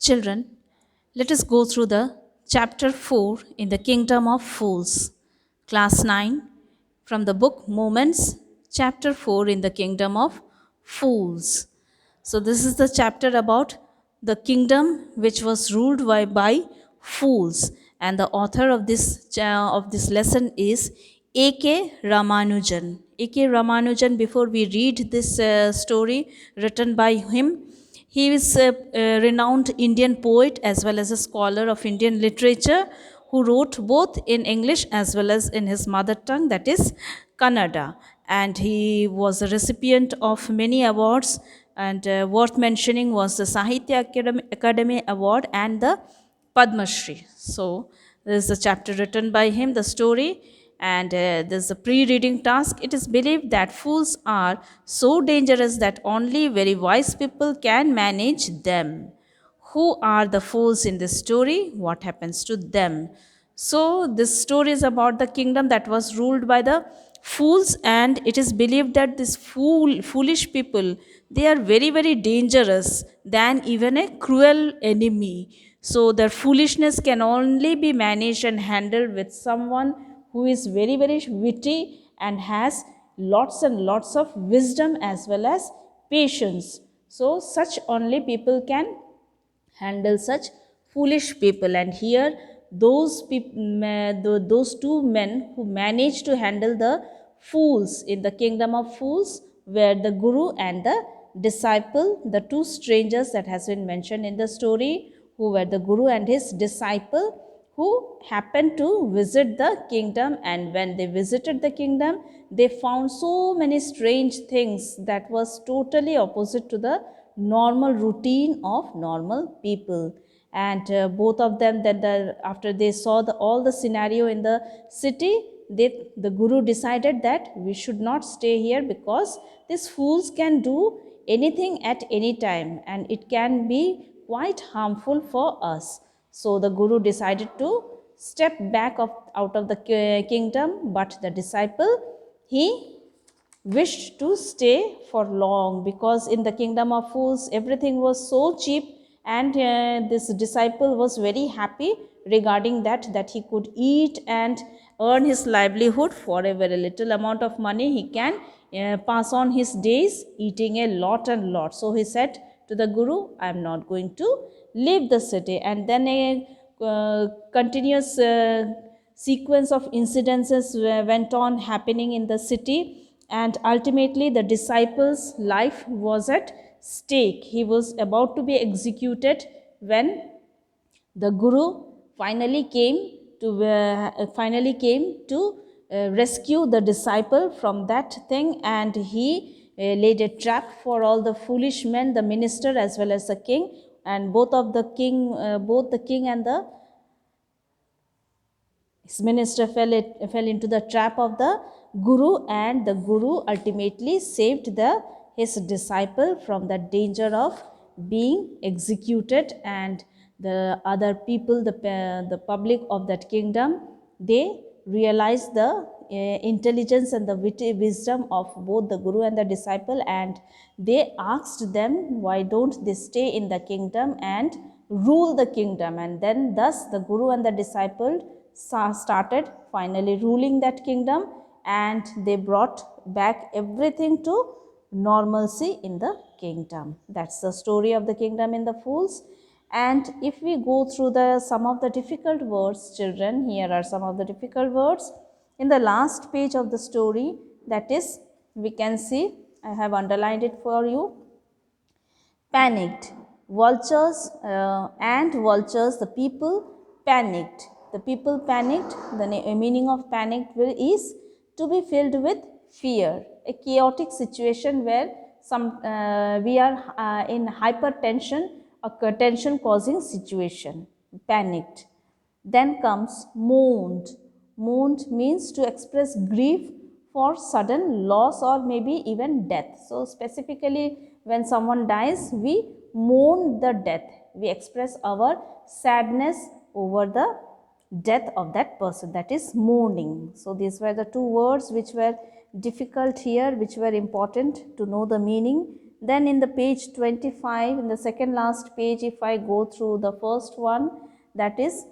Children, let us go through the chapter 4 in the Kingdom of Fools. Class 9 from the book Moments, chapter 4 in the Kingdom of Fools. So, this is the chapter about the kingdom which was ruled by fools, and the author of this lesson is A.K. Ramanujan. A.K. Ramanujan, before we read this story written by him, he is a renowned Indian poet as well as a scholar of Indian literature who wrote both in English as well as in his mother tongue, that is Kannada. And he was a recipient of many awards, and worth mentioning was the Sahitya Academy Award and the Padma Shri. So, this is a chapter written by him, the story, and there's a pre-reading task. It is believed that fools are so dangerous that only very wise people can manage them. Who are the fools in this story? What happens to them? So, this story is about the kingdom that was ruled by the fools, and it is believed that these foolish people, they are very, very dangerous than even a cruel enemy. So, their foolishness can only be managed and handled with someone who is very, very witty and has lots and lots of wisdom as well as patience. So, such only people can handle such foolish people. And here, those two men who managed to handle the fools in the kingdom of fools were the guru and the disciple, the two strangers that has been mentioned in the story, who were the guru and his disciple, who happened to visit the kingdom. And when they visited the kingdom, they found so many strange things that was totally opposite to the normal routine of normal people. And both of them, after they saw all the scenario in the city, the guru decided that we should not stay here, because these fools can do anything at any time and it can be quite harmful for us. So the guru decided to step back out of the kingdom, but the disciple, he wished to stay for long, because in the kingdom of fools everything was so cheap. And this disciple was very happy regarding that he could eat and earn his livelihood for a very little amount of money. He can pass on his days eating a lot and lot. So he said to the guru, I am not going to leave the city. And then a continuous sequence of incidences went on happening in the city, and ultimately the disciple's life was at stake. He was about to be executed when the guru finally came to rescue the disciple from that thing. And he laid a trap for all the foolish men, the minister as well as the king. And both the king and the his minister fell into the trap of the guru, and the guru ultimately saved his disciple from the danger of being executed. And the other people, the public of that kingdom, they realized the intelligence and the wisdom of both the guru and the disciple, and they asked them, why don't they stay in the kingdom and rule the kingdom? And then thus the guru and the disciple started finally ruling that kingdom, and they brought back everything to normalcy in the kingdom. That's the story of the kingdom in the fools. And if we go through some of the difficult words, children, here are some of the difficult words in the last page of the story. That is, we can see, I have underlined it for you. Panicked. Vultures and vultures, the people panicked. The people panicked. The meaning of panicked is to be filled with fear. A chaotic situation where we are in hypertension, a tension causing situation. Panicked. Then comes mourned. Mourned means to express grief for sudden loss or maybe even death. So, specifically when someone dies, we mourn the death. We express our sadness over the death of that person, that is mourning. So, these were the two words which were difficult here, which were important to know the meaning. Then in the page 25, in the second last page, if I go through the first one, that is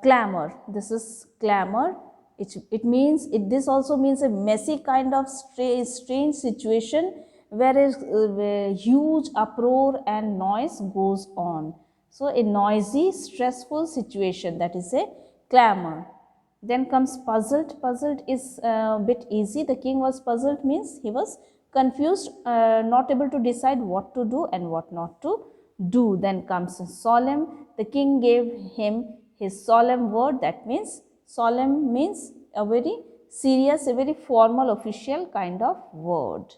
clamor. This is clamor. It means, this also means a messy kind of strange situation where huge uproar and noise goes on. So a noisy, stressful situation, that is a clamor. Then comes puzzled. Puzzled is a bit easy. The king was puzzled means he was confused, not able to decide what to do and what not to do. Then comes solemn. The king gave him his solemn word. That means, solemn means a very serious, a very formal, official kind of word.